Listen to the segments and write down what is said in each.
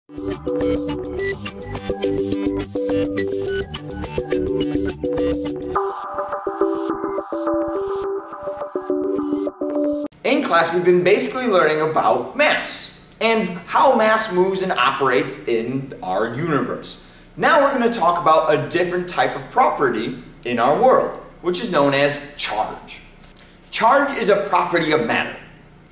In class, we've been basically learning about mass and how mass moves and operates in our universe. Now we're going to talk about a different type of property in our world, which is known as charge. Charge is a property of matter.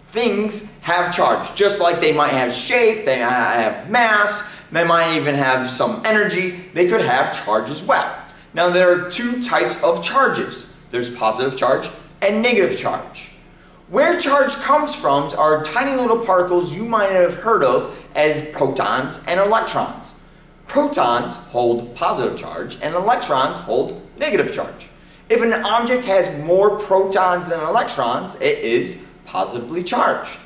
Things have charge, just like they might have shape, they have mass, they might even have some energy. They could have charge as well. Now there are two types of charges. There's positive charge and negative charge. Where charge comes from are tiny little particles you might have heard of as protons and electrons. Protons hold positive charge and electrons hold negative charge. If an object has more protons than electrons, it is positively charged.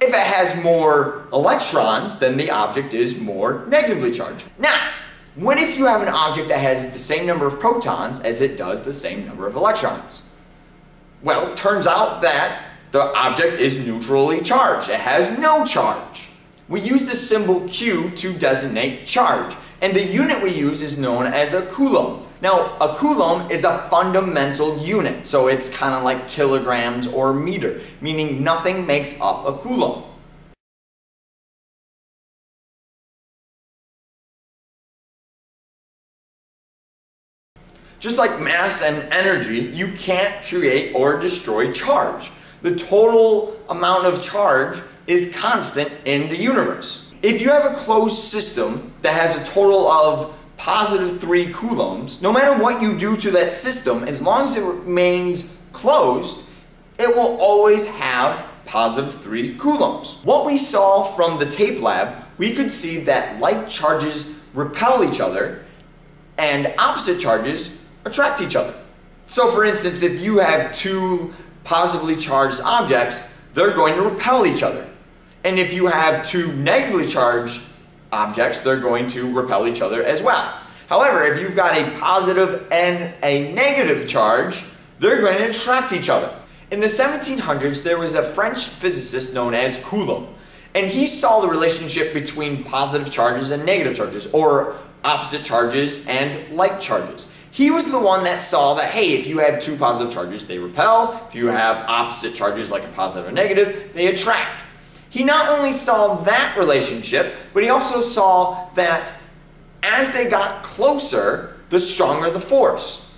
If it has more electrons, then the object is more negatively charged. Now, what if you have an object that has the same number of protons as it does the same number of electrons? Well, it turns out that the object is neutrally charged. It has no charge. We use the symbol Q to designate charge, and the unit we use is known as a Coulomb. Now, a Coulomb is a fundamental unit, so it's kind of like kilograms or meter, meaning nothing makes up a Coulomb. Just like mass and energy, you can't create or destroy charge. The total amount of charge is constant in the universe. If you have a closed system that has a total of positive 3 coulombs, no matter what you do to that system, as long as it remains closed, it will always have positive 3 coulombs. What we saw from the tape lab, we could see that like charges repel each other and opposite charges attract each other. So for instance, if you have two positively charged objects, they're going to repel each other. And if you have two negatively charged objects, they're going to repel each other as well. However, if you've got a positive and a negative charge, they're going to attract each other. In the 1700s, there was a French physicist known as Coulomb, and he saw the relationship between positive charges and negative charges, or opposite charges and like charges. He was the one that saw that, hey, if you have two positive charges, they repel. If you have opposite charges like a positive or negative, they attract. He not only saw that relationship, but he also saw that as they got closer, the stronger the force.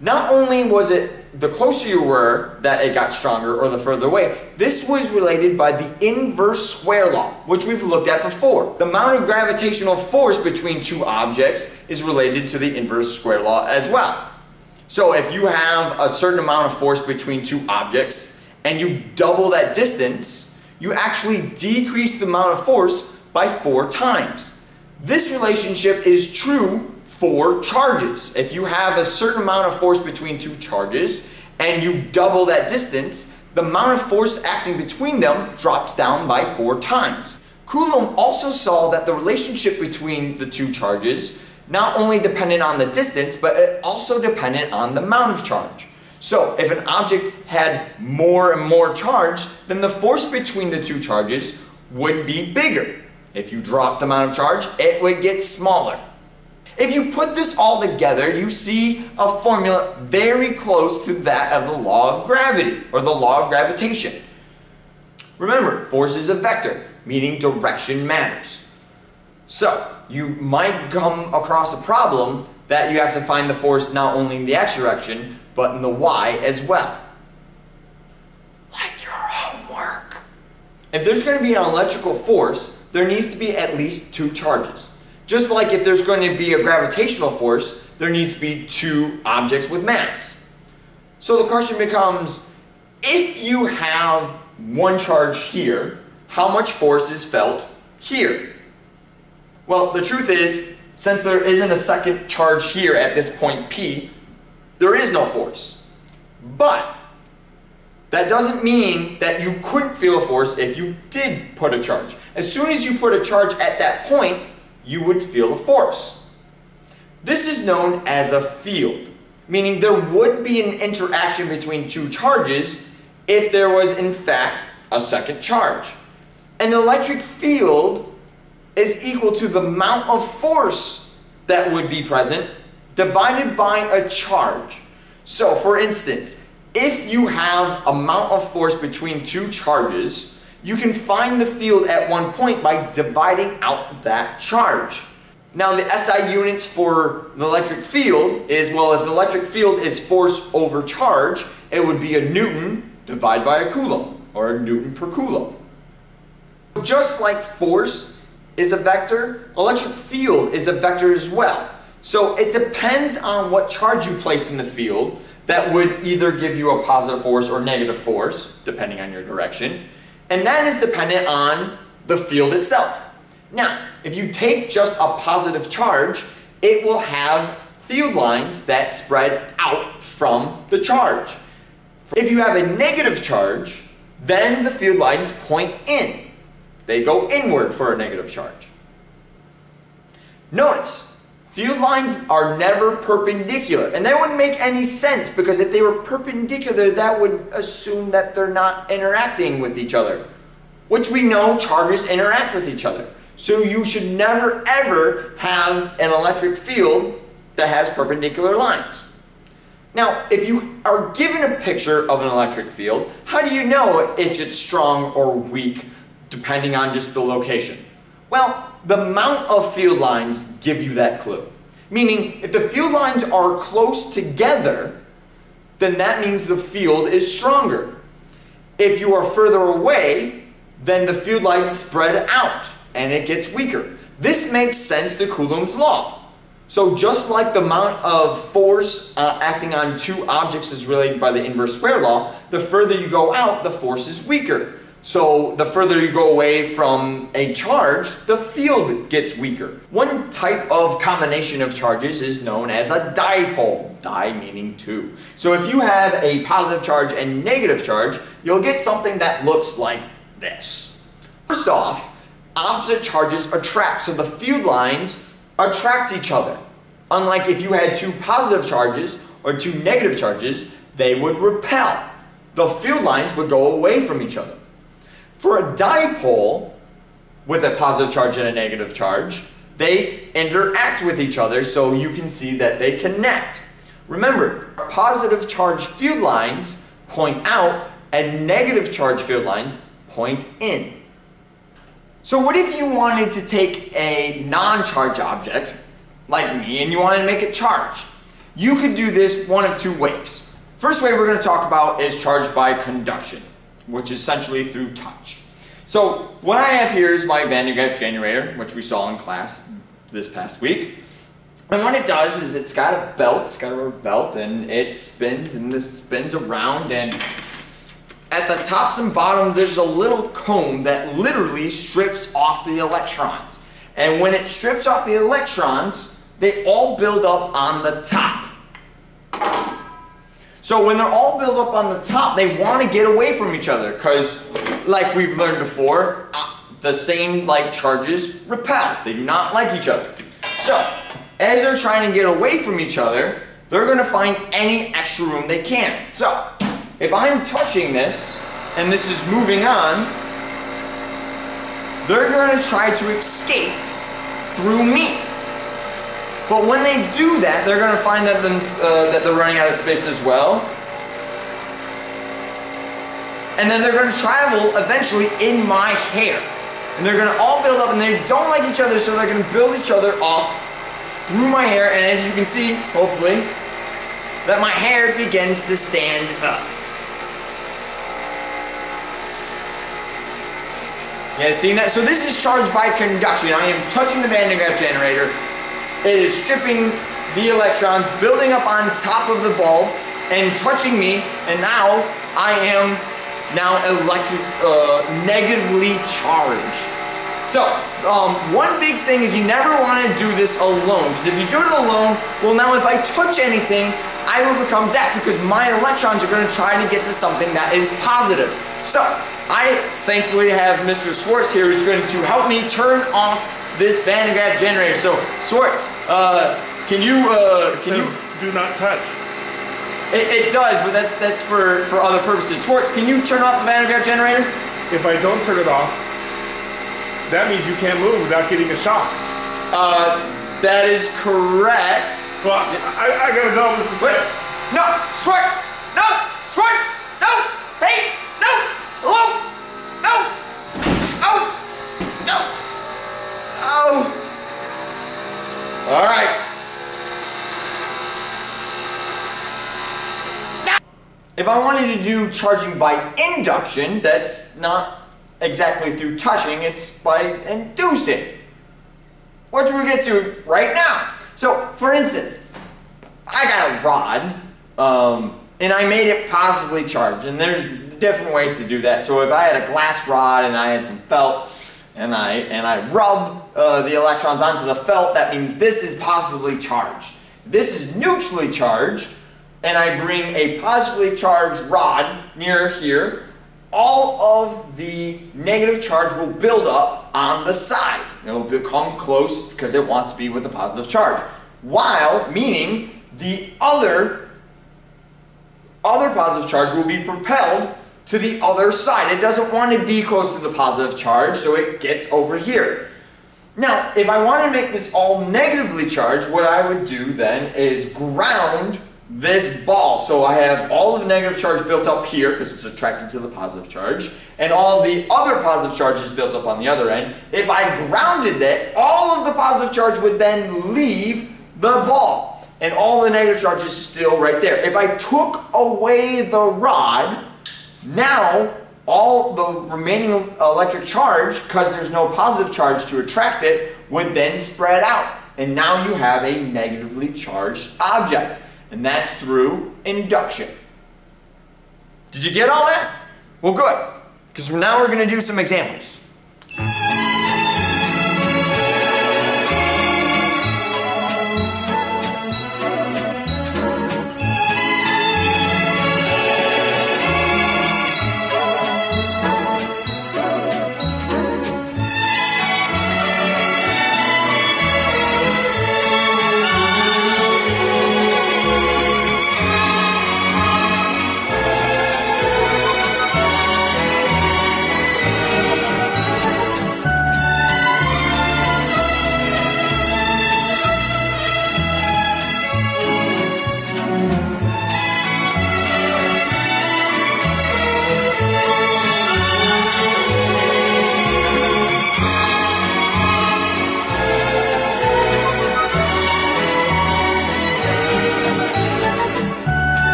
Not only was it the closer you were that it got stronger or the further away, this was related by the inverse square law, which we've looked at before. The amount of gravitational force between two objects is related to the inverse square law as well. So if you have a certain amount of force between two objects and you double that distance, you actually decrease the amount of force by 4 times. This relationship is true for charges. If you have a certain amount of force between two charges and you double that distance, the amount of force acting between them drops down by 4 times. Coulomb also saw that the relationship between the two charges not only depended on the distance, but it also depended on the amount of charge. So if an object had more and more charge, then the force between the two charges would be bigger. If you dropped the amount of charge, it would get smaller. If you put this all together, you see a formula very close to that of the law of gravity, or the law of gravitation. Remember, force is a vector, meaning direction matters. So, you might come across a problem that you have to find the force not only in the x direction, but in the y as well. Like your homework. If there's going to be an electrical force, there needs to be at least 2 charges. Just like if there's going to be a gravitational force, there needs to be 2 objects with mass. So the question becomes, if you have 1 charge here, how much force is felt here? Well, the truth is, since there isn't a second charge here at this point P, there is no force. But that doesn't mean that you couldn't feel a force if you did put a charge. As soon as you put a charge at that point, you would feel a force. This is known as a field, meaning there would be an interaction between 2 charges if there was in fact a second charge. An electric field is equal to the amount of force that would be present divided by a charge. So for instance, if you have amount of force between two charges, you can find the field at one point by dividing out that charge. Now the SI units for the electric field is, well, if the electric field is force over charge, it would be a Newton divided by a Coulomb, or a Newton per Coulomb. Just like force is a vector, electric field is a vector as well. So it depends on what charge you place in the field that would either give you a positive force or negative force, depending on your direction. And that is dependent on the field itself. Now, if you take just a positive charge, it will have field lines that spread out from the charge. If you have a negative charge, then the field lines point in. They go inward for a negative charge. Notice, field lines are never perpendicular, and that wouldn't make any sense because if they were perpendicular, that would assume that they're not interacting with each other, which we know charges interact with each other. So you should never ever have an electric field that has perpendicular lines. Now, if you are given a picture of an electric field, how do you know if it's strong or weak depending on just the location? Well, the amount of field lines give you that clue. Meaning, if the field lines are close together, then that means the field is stronger. If you are further away, then the field lines spread out and it gets weaker. This makes sense to Coulomb's law. So just like the amount of force acting on two objects is related by the inverse square law, the further you go out, the force is weaker. So the further you go away from a charge, the field gets weaker. One type of combination of charges is known as a dipole, di meaning two. So if you have a positive charge and negative charge, you'll get something that looks like this. First off, opposite charges attract, so the field lines attract each other. Unlike if you had two positive charges or two negative charges, they would repel. The field lines would go away from each other. For a dipole with a positive charge and a negative charge, they interact with each other, so you can see that they connect. Remember, positive charge field lines point out and negative charge field lines point in. So what if you wanted to take a non-charged object, like me, and you wanted to make it charged? You could do this one of two ways. First way we're going to talk about is charged by conduction, which is essentially through touch. So what I have here is my Van de Graaff generator, which we saw in class this past week. And what it does is it's got a belt, it's got a rubber belt, and it spins, and this spins around, and at the tops and bottoms there's a little comb that literally strips off the electrons. And when it strips off the electrons, they all build up on the top. So when they're all built up on the top, they want to get away from each other because, like we've learned before, the same like charges repel. They do not like each other. So as they're trying to get away from each other, they're going to find any extra room they can. So if I'm touching this and this is moving on, they're going to try to escape through me. But when they do that, they're going to find that, that they're running out of space as well. And then they're going to travel eventually in my hair. And they're going to all build up, and they don't like each other, so they're going to build each other off through my hair. And as you can see, hopefully, that my hair begins to stand up. Yeah, seeing that? So this is charged by conduction. I am touching the Van de Graaff generator. It is stripping the electrons, building up on top of the bulb, and touching me, and now I am negatively charged. So, one big thing is you never want to do this alone, because if you do it alone, well now if I touch anything, I will become zapped, because my electrons are going to try to get to something that is positive. So, I thankfully have Mr. Swartz here who's going to help me turn off this Van de Graaff generator. So, Swartz, can you do not touch. It does, but that's for other purposes. Swartz, can you turn off the Van de Graaff generator? If I don't turn it off, That means you can't move without getting a shock. That is correct. Well, I gotta go. Wait, no, Schwartz, no, Schwartz, no, hey, no, hello, no, oh, no, oh. All right. If I wanted to do charging by induction, that's not exactly through touching, it's by inducing. Which we'll get to right now. So, for instance, I got a rod, and I made it positively charged, and there's different ways to do that. So if I had a glass rod and I had some felt, and I rub the electrons onto the felt, that means this is positively charged. This is neutrally charged, and I bring a positively charged rod near here, all of the negative charge will build up on the side. It'll become close because it wants to be with the positive charge. While, meaning, the other positive charge will be propelled to the other side. It doesn't want to be close to the positive charge, so it gets over here. Now, if I want to make this all negatively charged, what I would do then is ground this ball. So I have all of the negative charge built up here because it's attracted to the positive charge, and all the other positive charges built up on the other end. If I grounded it, all of the positive charge would then leave the ball, and all the negative charge is still right there. If I took away the rod, now all the remaining electric charge, because there's no positive charge to attract it, would then spread out, and now you have a negatively charged object. And that's through induction. Did you get all that? Well, good, because now we're going to do some examples.